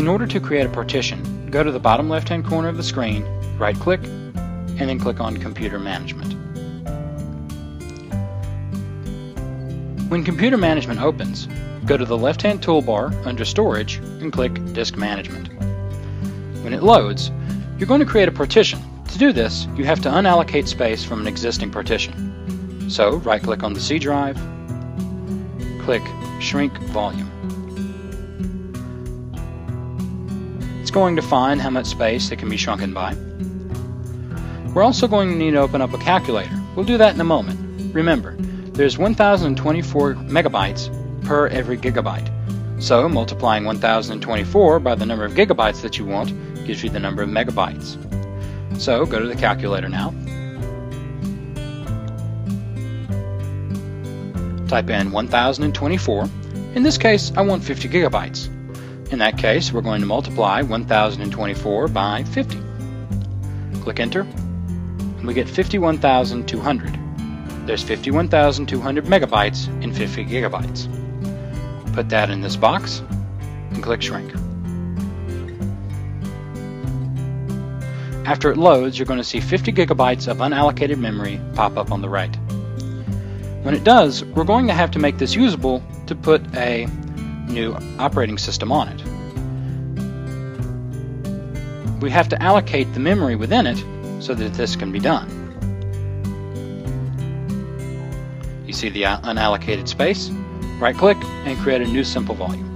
In order to create a partition, go to the bottom left-hand corner of the screen, right-click, and then click on Computer Management. When Computer Management opens, go to the left-hand toolbar under Storage and click Disk Management. When it loads, you're going to create a partition. To do this, you have to unallocate space from an existing partition. So, right-click on the C drive, click Shrink Volume. It's going to find how much space it can be shrunken by. We're also going to need to open up a calculator. We'll do that in a moment. Remember, there's 1024 megabytes per every gigabyte. So, multiplying 1024 by the number of gigabytes that you want gives you the number of megabytes. So, go to the calculator now. Type in 1024. In this case, I want 50 gigabytes. In that case, we're going to multiply 1024 by 50. Click Enter, and we get 51,200. There's 51,200 megabytes in 50 gigabytes. Put that in this box, and click Shrink. After it loads, you're going to see 50 gigabytes of unallocated memory pop up on the right. When it does, we're going to have to make this usable to put a new operating system on it. We have to allocate the memory within it so that this can be done. You see the unallocated space? Right-click and create a new simple volume.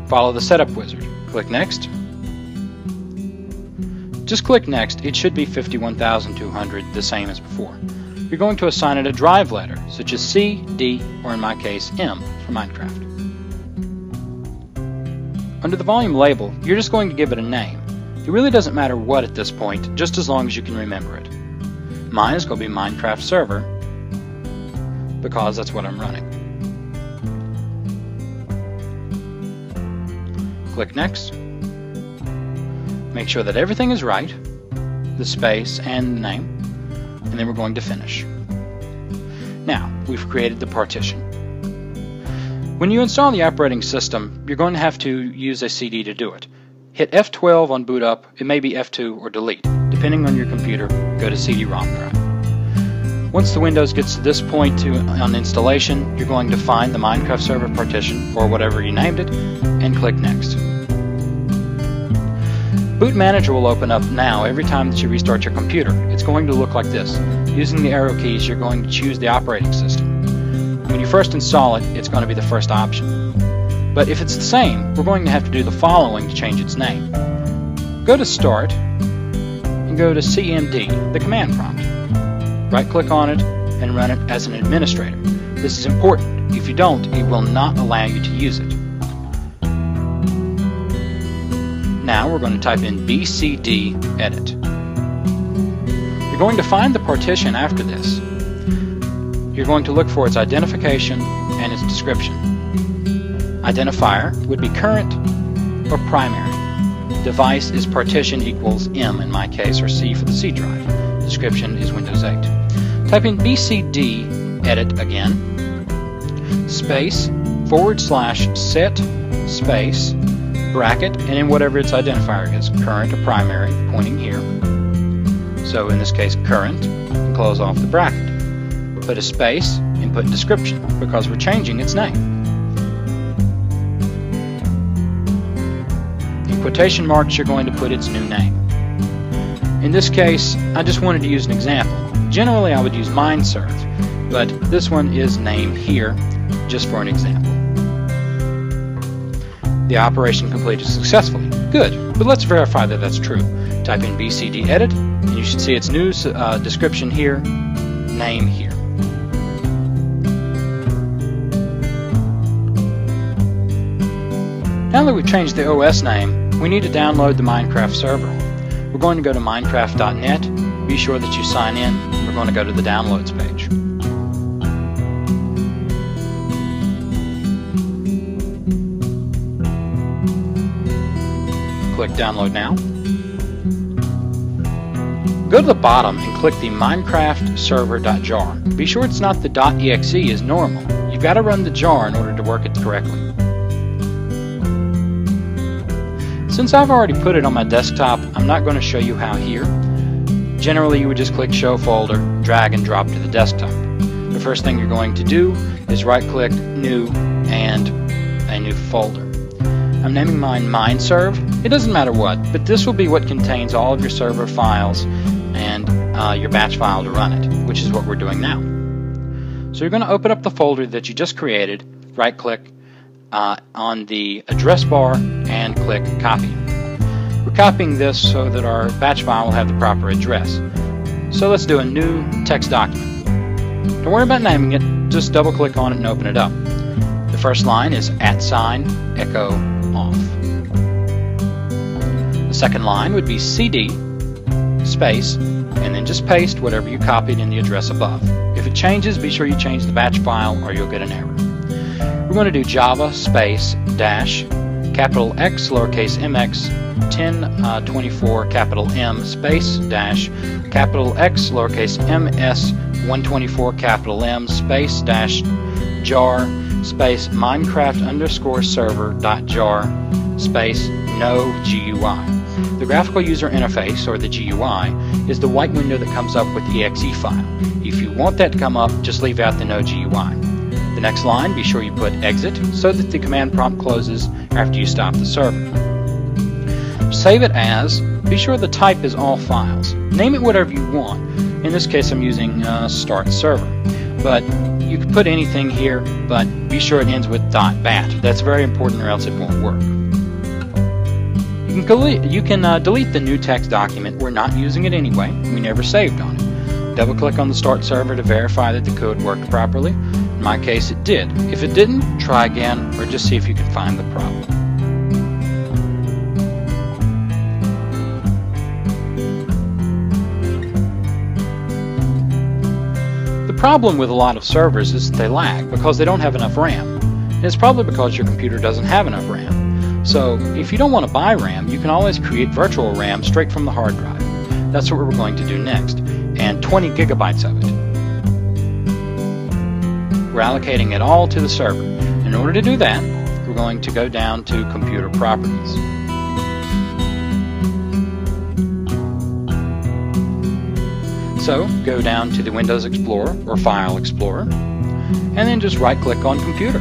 Follow the setup wizard. Click Next. Just click Next. It should be 51,200, the same as before. You're going to assign it a drive letter, such as C, D, or in my case, M for Minecraft. Under the volume label, you're just going to give it a name. It really doesn't matter what at this point, just as long as you can remember it. Mine is going to be Minecraft Server, because that's what I'm running. Click Next. Make sure that everything is right, the space and the name, and then we're going to finish. Now, we've created the partition. When you install the operating system, you're going to have to use a CD to do it. Hit F12 on boot up, it may be F2 or delete. Depending on your computer, go to CD-ROM drive. Once the Windows gets to this point on installation, you're going to find the Minecraft Server partition, or whatever you named it, and click Next. Boot Manager will open up now every time that you restart your computer. It's going to look like this. Using the arrow keys, you're going to choose the operating system. When you first install it, it's going to be the first option. But if it's the same, we're going to have to do the following to change its name. Go to Start and go to CMD, the command prompt. Right-click on it and run it as an administrator. This is important. If you don't, it will not allow you to use it. Now we're going to type in BCD edit. You're going to find the partition after this. You're going to look for its identification and its description. Identifier would be current or primary. Device is partition equals M in my case, or C for the C drive. Description is Windows 8. Type in BCD edit again, space, /set, space, bracket, and then whatever its identifier is, current or primary, pointing here. So in this case, current, and close off the bracket. Put a space and put description, because we're changing its name. In quotation marks, you're going to put its new name. In this case, I just wanted to use an example. Generally, I would use MineServe, but this one is named here, just for an example. The operation completed successfully. Good, but let's verify that that's true. Type in BCD edit, and you should see its new description here, name here. Now that we've changed the OS name, we need to download the Minecraft server. We're going to go to minecraft.net. Be sure that you sign in. We're going to go to the downloads page. Click Download Now. Go to the bottom and click the Minecraft server.jar. Be sure it's not the .exe as normal. You've got to run the jar in order to work it correctly. Since I've already put it on my desktop, I'm not going to show you how here. Generally, you would just click Show Folder, drag and drop to the desktop. The first thing you're going to do is right-click, New, and a new folder. I'm naming mine MindServe. It doesn't matter what, but this will be what contains all of your server files and your batch file to run it, which is what we're doing now. So you're going to open up the folder that you just created, right-click on the address bar, and click Copy. We're copying this so that our batch file will have the proper address. So let's do a new text document. Don't worry about naming it, just double-click on it and open it up. The first line is @echo off. The second line would be CD space, and then just paste whatever you copied in the address above. If it changes, be sure you change the batch file or you'll get an error. We're going to do Java space dash capital X lowercase mx 1024 capital M space dash capital X lowercase ms 124 capital M space dash jar space Minecraft underscore server dot jar space no GUI. The graphical user interface, or the GUI, is the white window that comes up with the exe file. If you want that to come up, just leave out the no GUI. The next line, be sure you put exit so that the command prompt closes after you stop the server. Save it as, be sure the type is all files. Name it whatever you want. In this case I'm using start server. But you can put anything here, but be sure it ends with .bat. That's very important or else it won't work. You can delete the new text document. We're not using it anyway. We never saved on it. Double click on the start server to verify that the code worked properly. In my case it did. If it didn't, try again or just see if you can find the problem. The problem with a lot of servers is that they lag because they don't have enough RAM. And it's probably because your computer doesn't have enough RAM. So if you don't want to buy RAM, you can always create virtual RAM straight from the hard drive. That's what we're going to do next, and 20 gigabytes of it. We're allocating it all to the server. In order to do that, we're going to go down to Computer Properties. So go down to the Windows Explorer or File Explorer, and then just right-click on Computer.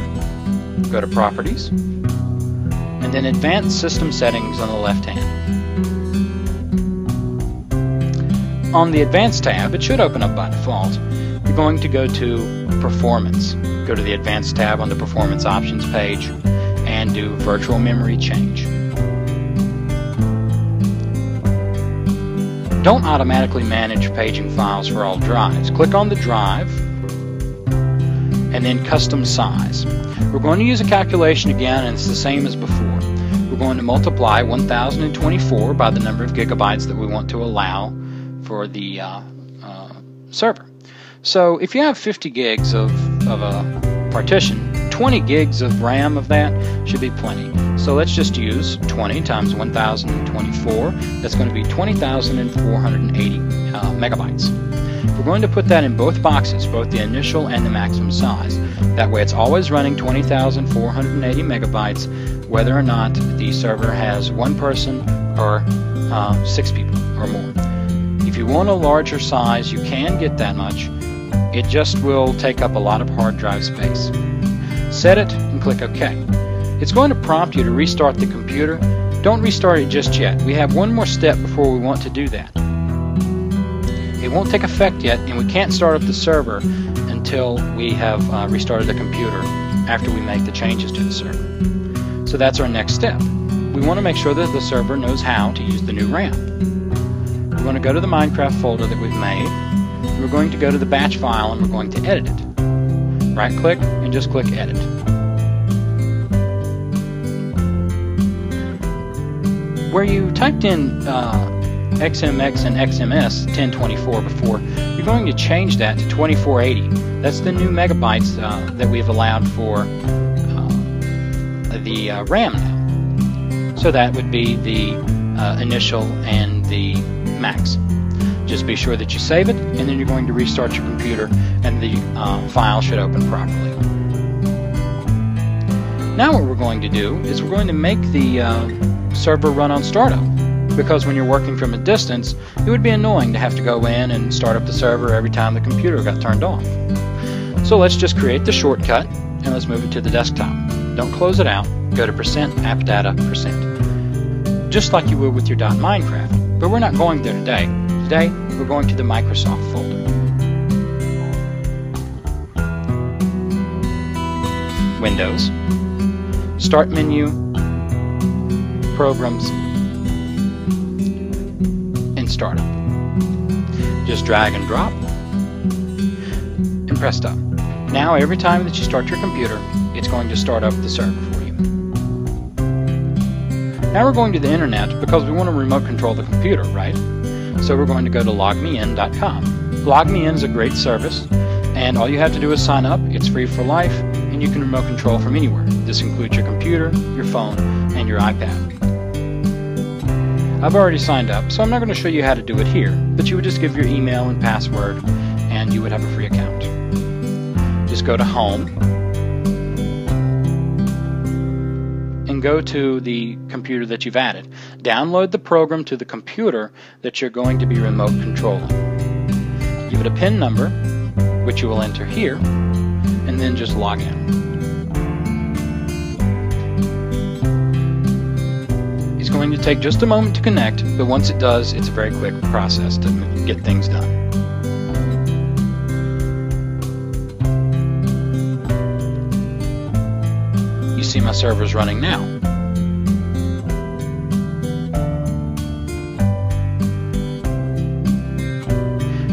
Go to Properties, and then Advanced System Settings on the left hand. On the Advanced tab, it should open up by default. You're going to go to Performance. Go to the Advanced tab on the Performance Options page and do Virtual Memory Change. Don't automatically manage paging files for all drives. Click on the drive and then Custom Size. We're going to use a calculation again, and it's the same as before. We're going to multiply 1024 by the number of gigabytes that we want to allow for the server. So if you have 50 gigs of a partition, 20 gigs of RAM of that should be plenty. So let's just use 20 times 1024. That's going to be 20,480 megabytes. We're going to put that in both boxes, both the initial and the maximum size. That way it's always running 20,480 megabytes, whether or not the server has one person or 6 people or more. If you want a larger size, you can get that much. It just will take up a lot of hard drive space. Set it and click OK. It's going to prompt you to restart the computer. Don't restart it just yet. We have one more step before we want to do that. It won't take effect yet, and we can't start up the server until we have restarted the computer after we make the changes to the server. So that's our next step. We want to make sure that the server knows how to use the new RAM. We're going to go to the Minecraft folder that we've made. We're going to go to the batch file and we're going to edit it. Right click and just click Edit. Where you typed in XMX and XMS 1024 before, you're going to change that to 2480. That's the new megabytes that we've allowed for the RAM now. So that would be the initial and the max. Just be sure that you save it, and then you're going to restart your computer and the file should open properly. Now what we're going to do is we're going to make the server run on startup, because when you're working from a distance, it would be annoying to have to go in and start up the server every time the computer got turned off. So let's just create the shortcut and let's move it to the desktop. Don't close it out. Go to %appdata%. Just like you would with your .minecraft. But we're not going there today. Today, we're going to the Microsoft folder. Windows, Start menu, Programs, and Startup. Just drag and drop, and press stop. Now every time that you start your computer, it's going to start up the server for you. Now we're going to the internet because we want to remote control the computer, right? So we're going to go to logmein.com. LogMeIn is a great service, and all you have to do is sign up. It's free for life, and you can remote control from anywhere. This includes your computer, your phone, and your iPad. I've already signed up, so I'm not going to show you how to do it here, but you would just give your email and password, and you would have a free account. Just go to Home, and go to the computer that you've added. Download the program to the computer that you're going to be remote controlling. Give it a PIN number, which you will enter here, and then just log in. It's going to take just a moment to connect, but once it does, it's a very quick process to get things done. You see my server's running now.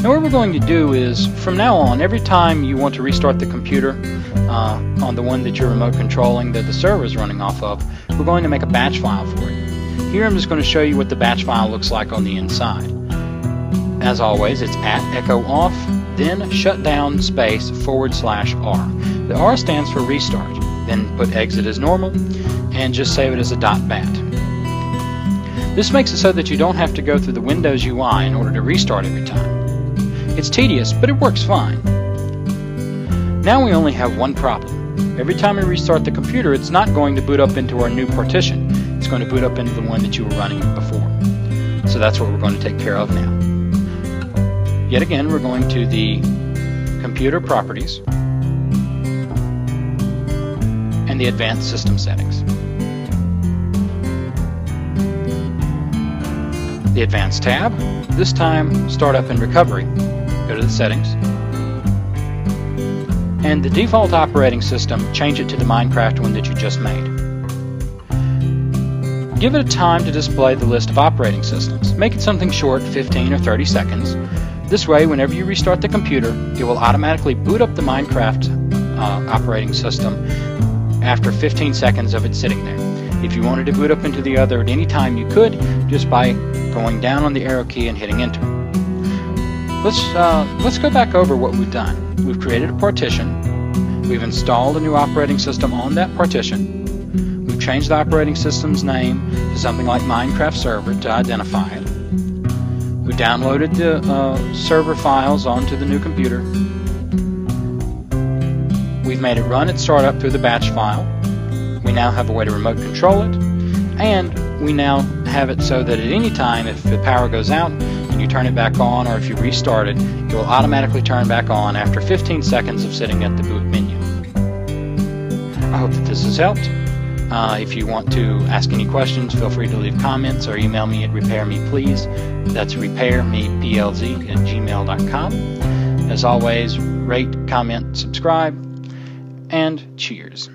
Now what we're going to do is, from now on, every time you want to restart the computer on the one that you're remote controlling that the server is running off of, we're going to make a batch file for it. Here I'm just going to show you what the batch file looks like on the inside. As always, it's @echo-off, then shutdown space /R. The R stands for restart. Then put exit as normal, and just save it as a .bat. This makes it so that you don't have to go through the Windows UI in order to restart every time. It's tedious, but it works fine. Now we only have one problem. Every time we restart the computer, it's not going to boot up into our new partition. It's going to boot up into the one that you were running before. So that's what we're going to take care of now. Yet again, we're going to the Computer Properties and the Advanced System Settings. The Advanced tab, this time Startup and Recovery. Go to the Settings. And the default operating system, change it to the Minecraft one that you just made. Give it a time to display the list of operating systems. Make it something short, 15 or 30 seconds. This way, whenever you restart the computer, it will automatically boot up the Minecraft operating system after 15 seconds of it sitting there. If you wanted to boot up into the other at any time, you could, just by going down on the arrow key and hitting enter. Let's go back over what we've done. We've created a partition. We've installed a new operating system on that partition. We've changed the operating system's name to something like Minecraft Server to identify it. We downloaded the server files onto the new computer. We've made it run at startup through the batch file. We now have a way to remote control it, and we now have it so that at any time if the power goes out and you turn it back on, or if you restart it, it will automatically turn back on after 15 seconds of sitting at the boot menu. I hope that this has helped. If you want to ask any questions, feel free to leave comments or email me at repairmeplease. That's repairmeplz@gmail.com. As always, rate, comment, subscribe, and cheers.